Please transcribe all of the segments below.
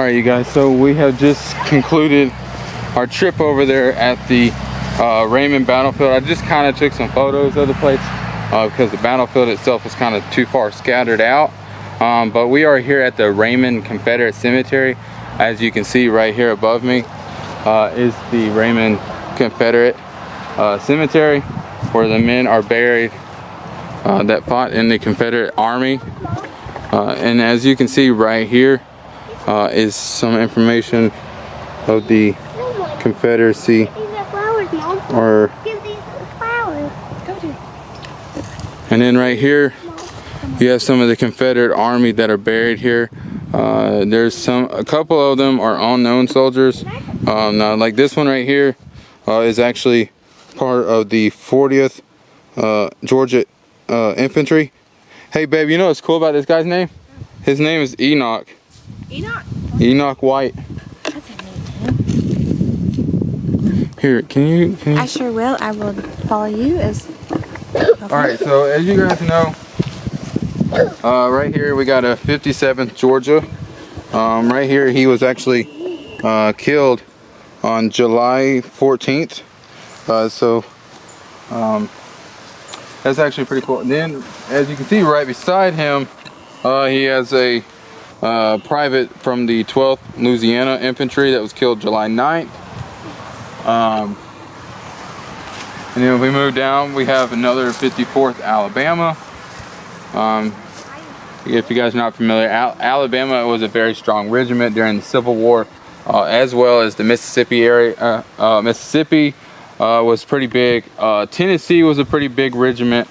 All right, you guys, so we have just concluded our trip over there at the Raymond battlefield. I just kind of took some photos of the place because the battlefield itself is kind of too far scattered out. But we are here at the Raymond Confederate Cemetery. As you can see right here above me is the Raymond Confederate Cemetery, where the men are buried that fought in the Confederate Army. And as you can see right here is some information of the Confederacy, and then right here you have some of the Confederate Army that are buried here. There's a couple of them are unknown soldiers. Now, like this one right here is actually part of the 40th Georgia Infantry. Hey babe, you know what's cool about this guy's name? His name is Enoch. Enoch White. That's a neat name. Here, can you? I sure will. I will follow you as. Okay. All right. So as you guys know, right here we got a 57th Georgia. Right here he was actually killed on July 14th. That's actually pretty cool. And then, as you can see right beside him, he has a private from the 12th Louisiana Infantry that was killed July 9th. And then if we move down, we have another 54th Alabama. If you guys are not familiar, Alabama was a very strong regiment during the Civil War, as well as the Mississippi area. Mississippi was pretty big. Tennessee was a pretty big regiment.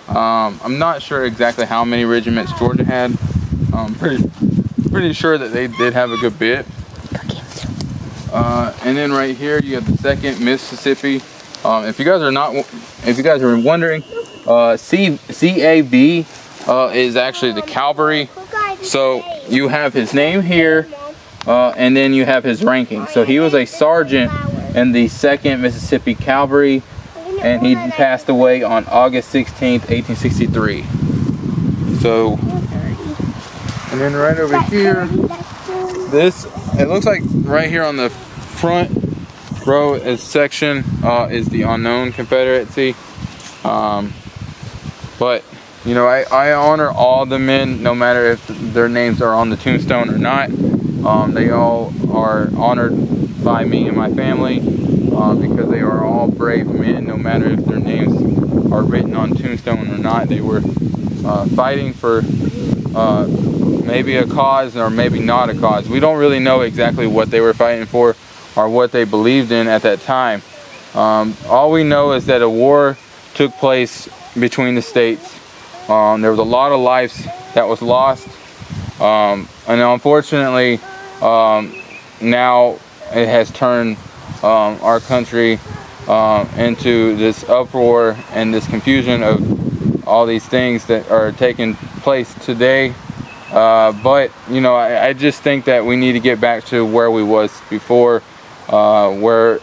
I'm not sure exactly how many regiments Georgia had. Pretty sure that they did have a good bit. And then right here you have the 2nd Mississippi. If you guys are wondering, CAV is actually the cavalry. So you have his name here, and then you have his ranking. So he was a sergeant in the 2nd Mississippi Cavalry, and he passed away on August 16th, 1863. So, and then right over here, it looks like right here on the front row is section is the unknown Confederacy. But you know, I honor all the men, no matter if their names are on the tombstone or not. They all are honored by me and my family because they are all brave men, no matter if their names are written on tombstone or not. They were fighting for maybe a cause or maybe not a cause. We don't really know exactly what they were fighting for or what they believed in at that time. All we know is that a war took place between the states. There was a lot of lives that was lost, and unfortunately now it has turned our country into this uproar and this confusion of all these things that are taking place today. But you know, I just think that we need to get back to where we was before, where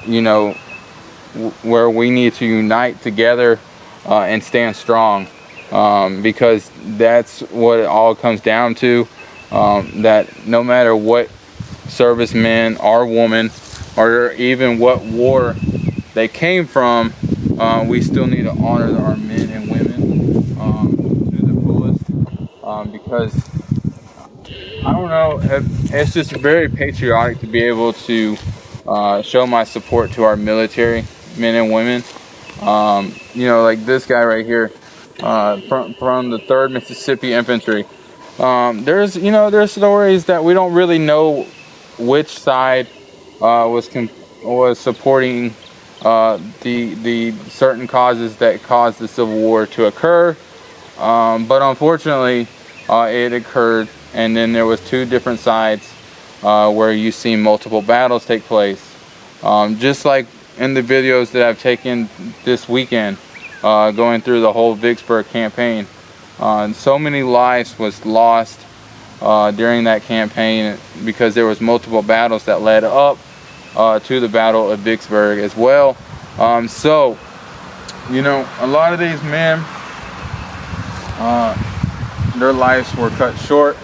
we need to unite together and stand strong, because that's what it all comes down to. That no matter what servicemen or women, or even what war they came from, we still need to honor our men and women to the fullest, because I don't know, it's just very patriotic to be able to show my support to our military men and women. You know, like this guy right here from the 3rd Mississippi Infantry. There's stories that we don't really know which side was supporting the certain causes that caused the Civil War to occur, but unfortunately it occurred, and then there was 2 different sides where you see multiple battles take place, just like in the videos that I've taken this weekend, going through the whole Vicksburg campaign. So many lives was lost during that campaign because there was multiple battles that led up to the Battle of Vicksburg as well. So, you know, a lot of these men, their lives were cut short,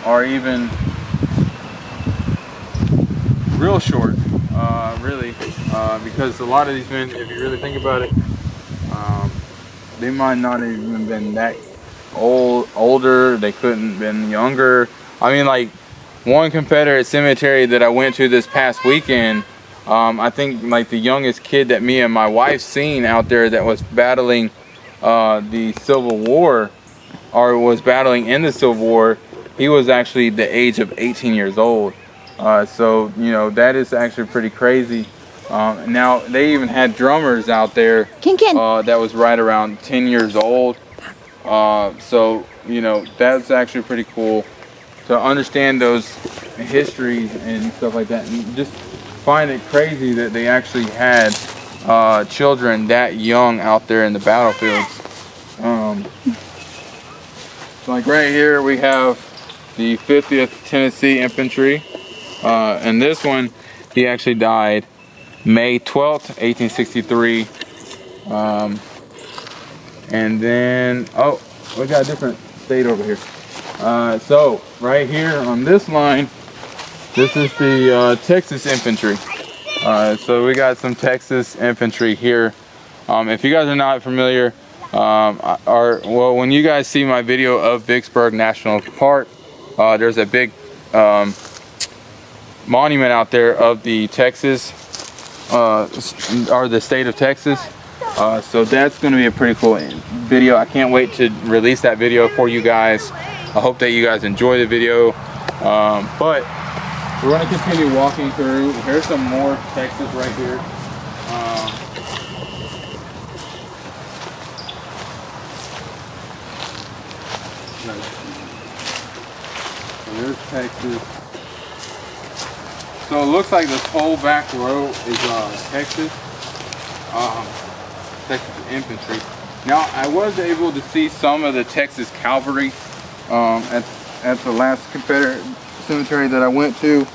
or even real short, really, because a lot of these men, if you really think about it, they might not have even been that older. They couldn't have been younger. I mean, like one Confederate cemetery that I went to this past weekend, I think like the youngest kid that me and my wife seen out there that was battling the Civil War, or was battling in the Civil War, he was actually the age of 18 years old. So, you know, that is actually pretty crazy. Now, they even had drummers out there that was right around 10 years old. So, you know, that's actually pretty cool to understand those histories and stuff like that. And just find it crazy that they actually had children that young out there in the battlefields. So like right here we have the 50th Tennessee Infantry. And this one, he actually died May 12th, 1863. And then, oh, we got a different state over here. So right here on this line, this is the Texas Infantry. So we got some Texas Infantry here. If you guys are not familiar, well, when you guys see my video of Vicksburg National Park, there's a big monument out there of the Texas, or the state of Texas. So that's going to be a pretty cool video. I can't wait to release that video for you guys. I hope that you guys enjoy the video. But we're going to continue walking through. Here's some more Texas right here. So there's Texas. So it looks like this whole back row is Texas. Texas Infantry. Now I was able to see some of the Texas Cavalry at the last Confederate cemetery that I went to.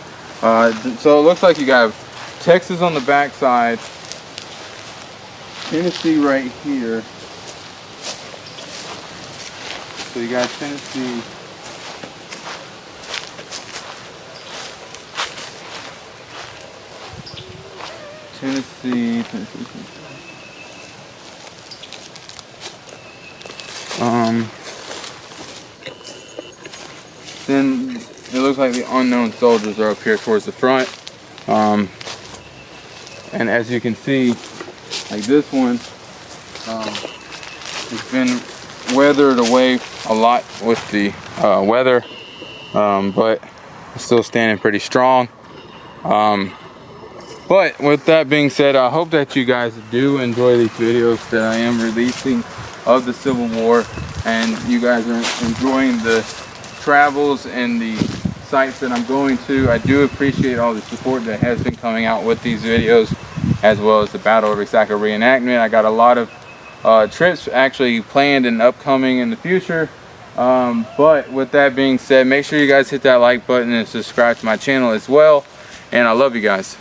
So it looks like you got Texas on the back side, Tennessee right here. So you got Tennessee. Tennessee. Then it looks like the unknown soldiers are up here towards the front. And as you can see, like this one has been weathered away a lot with the weather, but it's still standing pretty strong. But with that being said, I hope that you guys do enjoy these videos that I am releasing of the Civil War, and you guys are enjoying the travels and the sites that I'm going to. I do appreciate all the support that has been coming out with these videos, as well as the Battle of Resaca reenactment. I got a lot of trips actually planned and upcoming in the future. But with that being said, make sure you guys hit that like button and subscribe to my channel as well. And I love you guys.